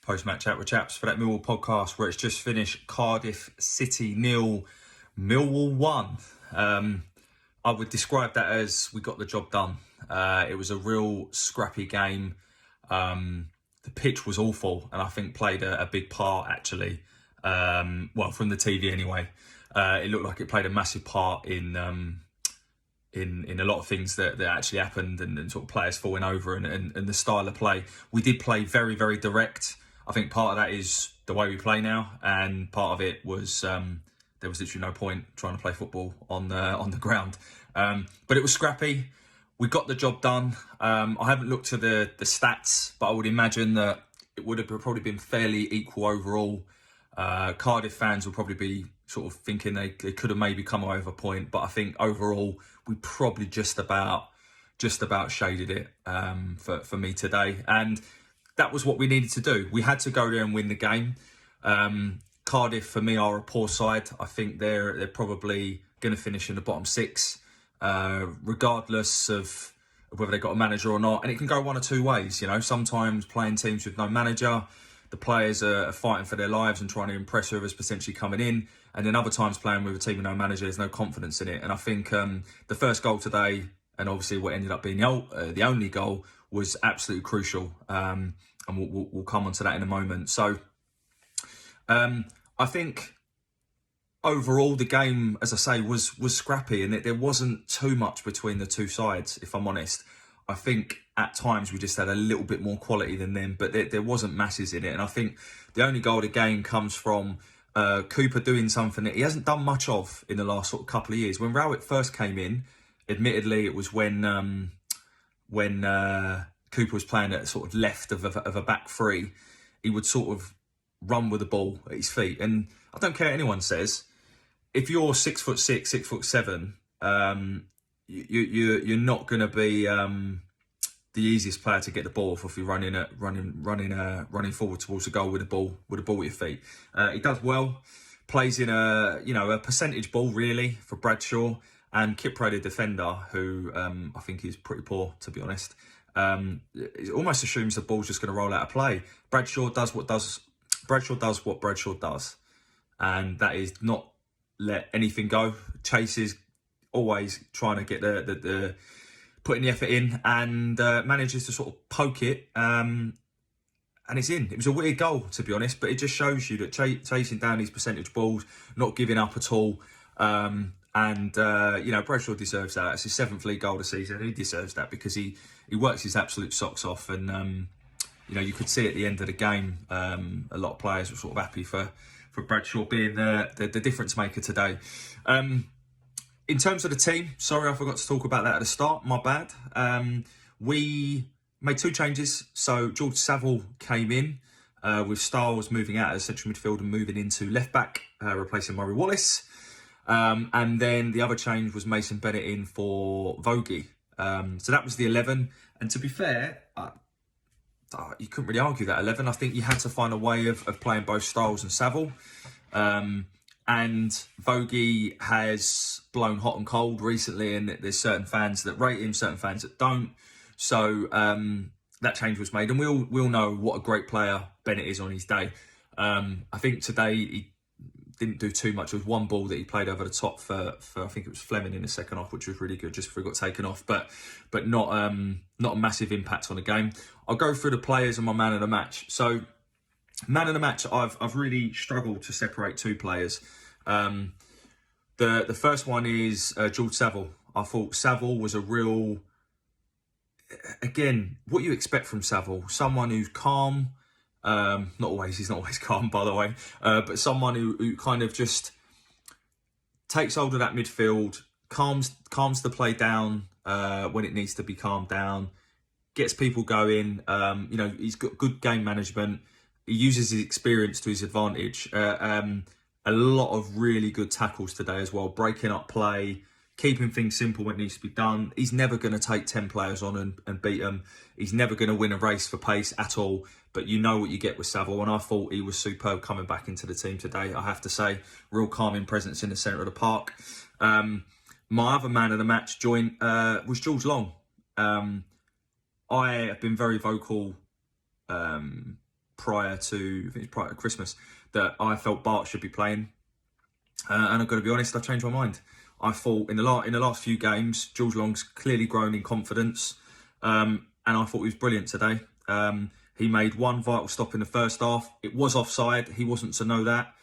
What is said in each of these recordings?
Post-match chat with chaps for that Millwall podcast where it's just finished. Cardiff City 0, Millwall 1. I would describe that as we got the job done. It was a real scrappy game. The pitch was awful and I think played a big part actually. Well, from the TV anyway. It looked like it played a massive part in a lot of things that actually happened and sort of players falling over and the style of play. We did play very, very direct. I think part of that is the way we play now, and part of it was there was literally no point trying to play football on the ground. But it was scrappy. We got the job done. I haven't looked at the stats, but I would imagine that it would have probably been fairly equal overall. Cardiff fans will probably be sort of thinking they could have maybe come away with a point, but I think overall we probably just about shaded it for me today, and that was what we needed to do. We had to go there and win the game. Cardiff for me are a poor side. I think they're probably going to finish in the bottom six, regardless of whether they got a manager or not, and it can go one or two ways. You know, sometimes playing teams with no manager, the players are fighting for their lives and trying to impress whoever's potentially coming in. And then other times playing with a team with no manager, there's no confidence in it. And I think the first goal today, and obviously what ended up being the only goal, was absolutely crucial. And we'll come on to that in a moment. So I think overall the game, as I say, was scrappy, and there wasn't too much between the two sides, if I'm honest. I think at times we just had a little bit more quality than them, but there wasn't masses in it. And I think the only goal of the game comes from Cooper doing something that he hasn't done much of in the last sort of couple of years. When Rowett first came in, admittedly, it was when Cooper was playing at sort of left of a back three. He would sort of run with the ball at his feet. And I don't care what anyone says, if you're 6'6", 6'7", you're not going to be the easiest player to get the ball off if you're running forward towards the goal with the ball at your feet. He does well, plays in a percentage ball really for Bradshaw, and Kipre, the defender, who I think is pretty poor, to be honest. It almost assumes the ball's just going to roll out of play. Bradshaw does what Bradshaw does, and that is not let anything go. Chases, always trying to get the putting the effort in, and manages to sort of poke it, and it's in. It was a weird goal, to be honest, but it just shows you that chasing down these percentage balls, not giving up at all, and Bradshaw deserves that. It's his 7th league goal of the season. He deserves that because he works his absolute socks off, and you could see at the end of the game, a lot of players were sort of happy for Bradshaw being the difference maker today. In terms of the team, sorry I forgot to talk about that at the start, my bad. We made 2 changes. So George Saville came in with Styles moving out as central midfield and moving into left back, replacing Murray Wallace. And then the other change was Mason Bennett in for Vogie. So that was the 11. And to be fair, you couldn't really argue that 11. I think you had to find a way of playing both Styles and Saville. And Vogie has blown hot and cold recently, and there's certain fans that rate him, certain fans that don't. So that change was made, and we all know what a great player Bennett is on his day. I think today he didn't do too much. There was one ball that he played over the top for I think it was Fleming in the second half, which was really good, just before he got taken off, but not a massive impact on the game. I'll go through the players and my man of the match. So man of the match, I've really struggled to separate 2 players. The first one is George Saville. I thought Saville was a real, again, what you expect from Saville, someone who's calm. He's not always calm, by the way, but someone who kind of just takes hold of that midfield, calms the play down when it needs to be calmed down, gets people going. He's got good game management. He uses his experience to his advantage. A lot of really good tackles today as well, breaking up play, keeping things simple when it needs to be done. He's never going to take 10 players on and beat them. He's never going to win a race for pace at all. But you know what you get with Saville, and I thought he was superb coming back into the team today. I have to say, real calming presence in the centre of the park. My other man of the match was George Long. I have been very vocal prior to Christmas that I felt Bart should be playing. And I've got to be honest, I changed my mind. I thought in the last few games, Jules Long's clearly grown in confidence, and I thought he was brilliant today. He made one vital stop in the first half. It was offside. He wasn't to know that.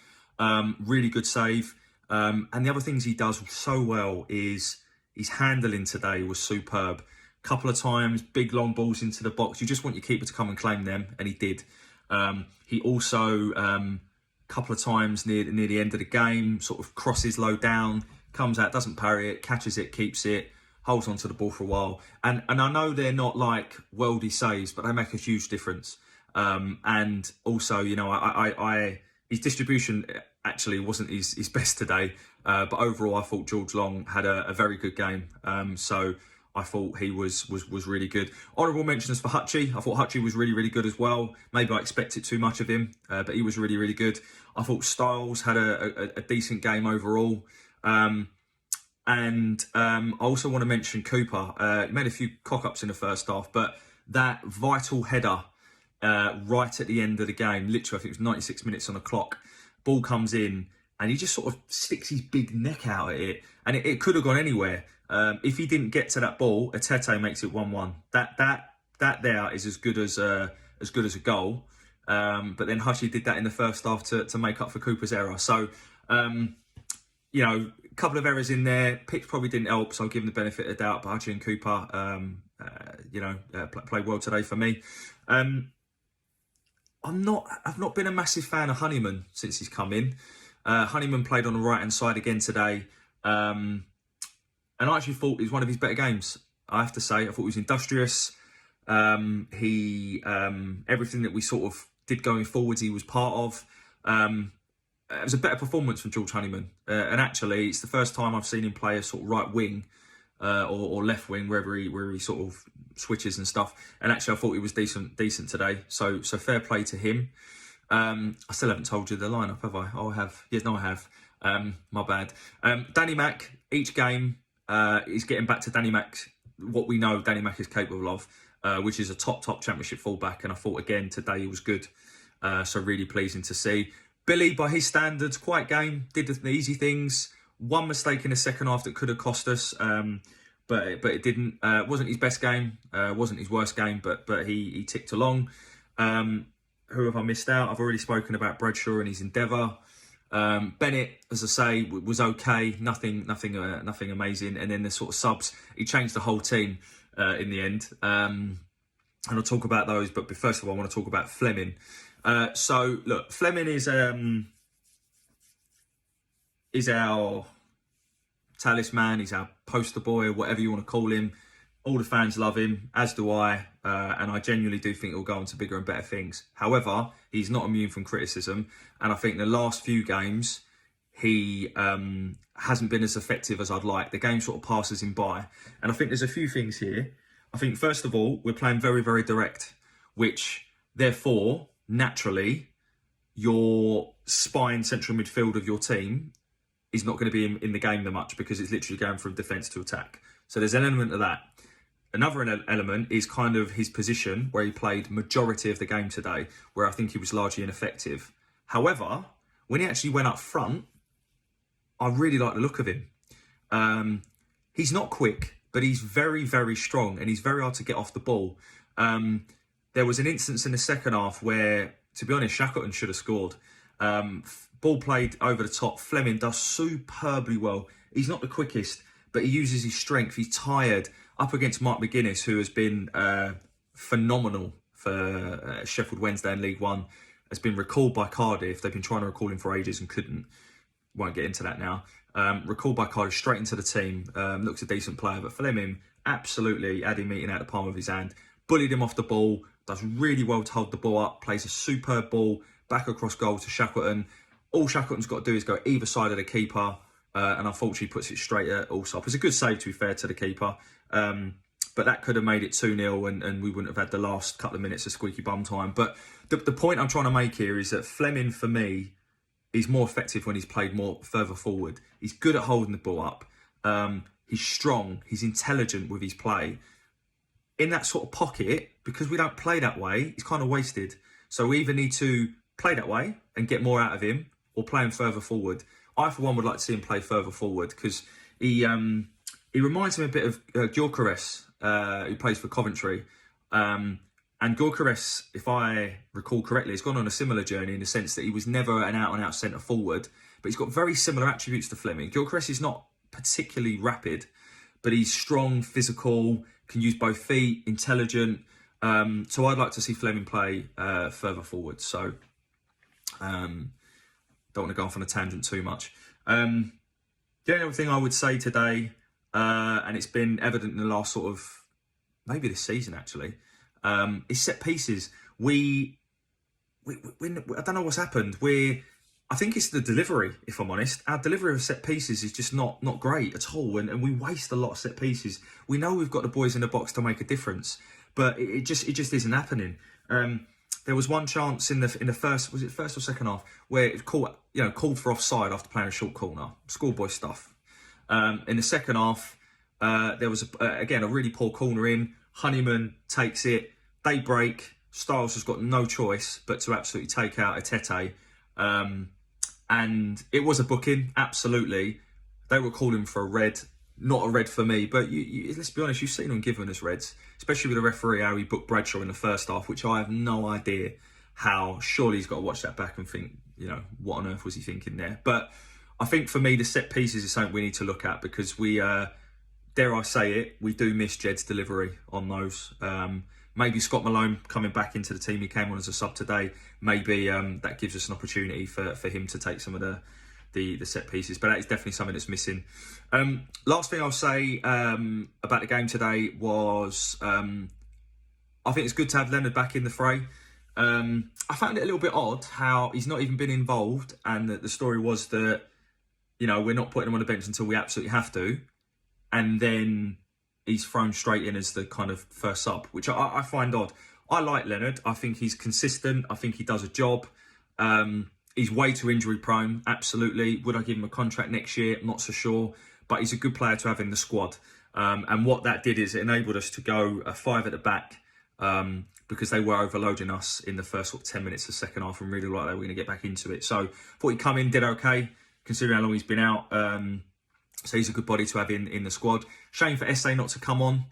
Really good save. And the other things he does so well is his handling today was superb. Couple of times, big long balls into the box. You just want your keeper to come and claim them, and he did. He also couple of times near the end of the game, sort of crosses low down, comes out, doesn't parry it, catches it, keeps it, holds on to the ball for a while. And I know they're not like worldy saves, but they make a huge difference. And also, you know, his distribution actually wasn't his best today. But overall, I thought George Long had a very good game. So I thought he was really good. Honourable mentions for Hutchie. I thought Hutchie was really, really good as well. Maybe I expected too much of him, but he was really, really good. I thought Styles had a decent game overall. And I also want to mention Cooper. He made a few cock-ups in the first half, but that vital header right at the end of the game, literally I think it was 96 minutes on the clock, ball comes in and he just sort of sticks his big neck out at it, and it could have gone anywhere. If he didn't get to that ball, Atete makes it 1-1. That there is as good as a goal. But then Hutchie did that in the first half to make up for Cooper's error. So, you know, a couple of errors in there. Pitch probably didn't help, so I'll give him the benefit of the doubt. But Hutchie and Cooper, played well today for me. I've not been a massive fan of Honeyman since he's come in. Honeyman played on the right hand side again today. And I actually thought it was one of his better games, I have to say. I thought he was industrious. Everything that we sort of did going forwards, he was part of. It was a better performance from George Honeyman. And actually, it's the first time I've seen him play a sort of right wing or left wing, where he sort of switches and stuff. And actually, I thought he was decent today. So fair play to him. I still haven't told you the lineup, have I? Oh, I have. Yes, no, I have. My bad. Danny Mack, each game, is getting back to Danny Mack, what we know Danny Mack is capable of, which is a top championship fullback. And I thought again today he was good, so really pleasing to see. Billy, by his standards, quite game, did the easy things. One mistake in the second half that could have cost us, but it didn't. Wasn't his best game, wasn't his worst game, but he ticked along. Who have I missed out? I've already spoken about Bradshaw and his endeavour. Bennett, as I say, was okay. Nothing amazing. And then the sort of subs, he changed the whole team in the end. And I'll talk about those. But first of all, I want to talk about Fleming. So look, Fleming is our talisman. He's our poster boy, whatever you want to call him. All the fans love him, as do I, and I genuinely do think he'll go on to bigger and better things. However, he's not immune from criticism, and I think the last few games, he hasn't been as effective as I'd like. The game sort of passes him by, and I think there's a few things here. I think, first of all, we're playing very, very direct, which, therefore, naturally, your spine central midfield of your team is not going to be in the game that much, because it's literally going from defence to attack. So there's an element of that. Another element is kind of his position, where he played majority of the game today, where I think he was largely ineffective. However, when he actually went up front, I really like the look of him. He's not quick, but he's very, very strong, and he's very hard to get off the ball. There was an instance in the second half where, to be honest, Shackleton should have scored. Ball played over the top. Fleming does superbly well. He's not the quickest, but he uses his strength. He's tired. Up against Mark McGuinness, who has been phenomenal for Sheffield Wednesday in League One, has been recalled by Cardiff. They've been trying to recall him for ages and couldn't. Won't get into that now. Recalled by Cardiff, straight into the team. Looks a decent player, but Fleming, absolutely had him eating out the palm of his hand. Bullied him off the ball. Does really well to hold the ball up. Plays a superb ball back across goal to Shackleton. All Shackleton's got to do is go either side of the keeper. And unfortunately puts it straight at Allsop. It's a good save, to be fair, to the keeper. But that could have made it 2-0 and we wouldn't have had the last couple of minutes of squeaky bum time. But the point I'm trying to make here is that Fleming, for me, is more effective when he's played more further forward. He's good at holding the ball up. He's strong. He's intelligent with his play. In that sort of pocket, because we don't play that way, he's kind of wasted. So we either need to play that way and get more out of him, or play him further forward. I, for one, would like to see him play further forward because he reminds me a bit of Gyökeres, who plays for Coventry. And Gyökeres, if I recall correctly, has gone on a similar journey in the sense that he was never an out-and-out centre forward, but he's got very similar attributes to Fleming. Gyökeres is not particularly rapid, but he's strong, physical, can use both feet, intelligent. So I'd like to see Fleming play further forward. So don't want to go off on a tangent too much. The only other thing I would say today, and it's been evident in the last sort of, maybe this season actually, is set pieces. We I don't know what's happened. I think it's the delivery, if I'm honest. Our delivery of set pieces is just not great at all, and we waste a lot of set pieces. We know we've got the boys in the box to make a difference, but it just isn't happening. There was one chance in the first, was it first or second half, where it called for offside after playing a short corner, schoolboy stuff. In the second half, there was again a really poor corner in. Honeyman takes it, they break. Styles has got no choice but to absolutely take out Atete. And it was a booking, absolutely. They were calling for a red, not a red for me, but let's be honest, you've seen them giving us reds, especially with the referee, how he booked Bradshaw in the first half, which I have no idea how. Surely he's got to watch that back and think, what on earth was he thinking there? But I think for me, the set pieces is something we need to look at, because we, dare I say it, we do miss Jed's delivery on those. Maybe Scott Malone coming back into the team, he came on as a sub today. Maybe that gives us an opportunity for him to take some of the set pieces. But that is definitely something that's missing. Last thing I'll say about the game today was I think it's good to have Leonard back in the fray. I found it a little bit odd how he's not even been involved, and that the story was that, we're not putting him on the bench until we absolutely have to. And then he's thrown straight in as the kind of first sub, which I find odd. I like Leonard. I think he's consistent. I think he does a job. He's way too injury prone, absolutely. Would I give him a contract next year? Not so sure. But he's a good player to have in the squad. And what that did is it enabled us to go a 5 at the back, because they were overloading us in the first 10 minutes of the second half, and really like they were going to get back into it. So thought he'd come in, did okay, considering how long he's been out. So he's a good body to have in the squad. Shame for SA not to come on.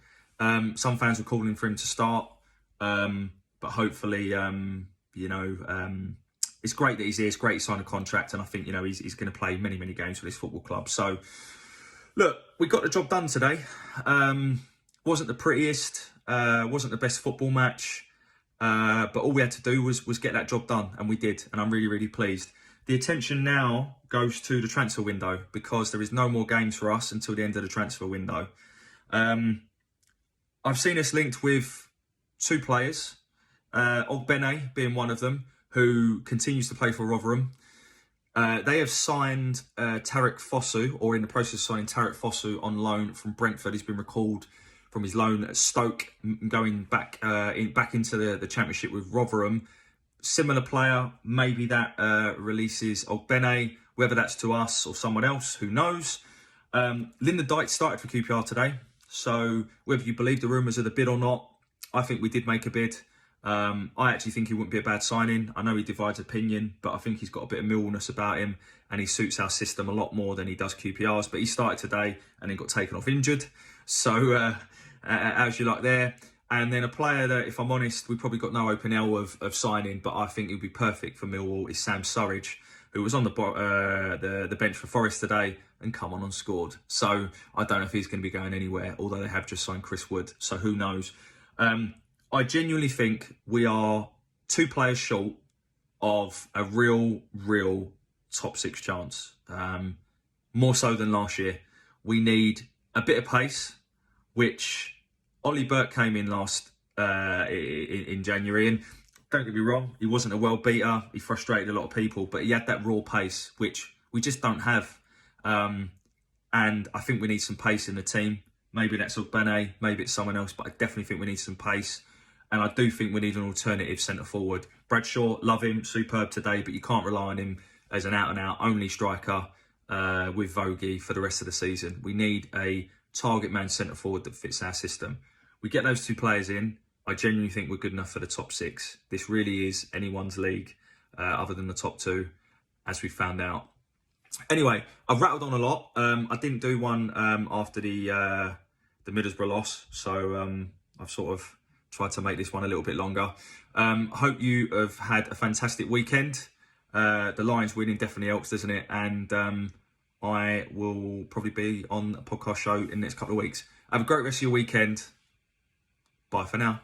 Some fans were calling for him to start. But hopefully, it's great that he's here. It's great he signed a contract. And I think, he's going to play many, many games for this football club. So, look, we got the job done today. Wasn't the prettiest. Wasn't the best football match. But all we had to do was get that job done. And we did. And I'm really, really pleased. The attention now goes to the transfer window, because there is no more games for us until the end of the transfer window. I've seen us linked with 2 players, Ogbene being one of them, who continues to play for Rotherham. They have signed Tarek Fosu, or in the process of signing Tarek Fosu on loan from Brentford. He's been recalled from his loan at Stoke, going back into the Championship with Rotherham. Similar player, maybe that releases Ogbene, whether that's to us or someone else, who knows. Linda Dyke started for QPR today, so whether you believe the rumours of the bid or not, I think we did make a bid. I actually think he wouldn't be a bad signing. I know he divides opinion, but I think he's got a bit of Millwallness about him, and he suits our system a lot more than he does QPR's. But he started today and then got taken off injured. So how's your luck there? And then a player that, if I'm honest, we probably got no open L of signing, but I think he'd be perfect for Millwall, is Sam Surridge, who was on the bench for Forest today and come on and scored. So I don't know if he's going to be going anywhere, although they have just signed Chris Wood, so who knows. I genuinely think we are 2 players short of a real top 6 chance. More so than last year. We need a bit of pace, which Ollie Burke came in in January, and don't get me wrong, he wasn't a world beater. He frustrated a lot of people, but he had that raw pace, which we just don't have. And I think we need some pace in the team. Maybe that's Ogbene, maybe it's someone else, but I definitely think we need some pace. And I do think we need an alternative centre forward. Bradshaw, love him, superb today, but you can't rely on him as an out-and-out only striker with Vogie for the rest of the season. We need a target man centre forward that fits our system. We get those 2 players in, I genuinely think we're good enough for the top 6. This really is anyone's league, other than the top 2, as we found out. Anyway, I've rattled on a lot. I didn't do one after the Middlesbrough loss, so I've sort of tried to make this one a little bit longer. Hope you have had a fantastic weekend. The Lions winning definitely helps, doesn't it? And I will probably be on a podcast show in the next couple of weeks. Have a great rest of your weekend. Bye for now.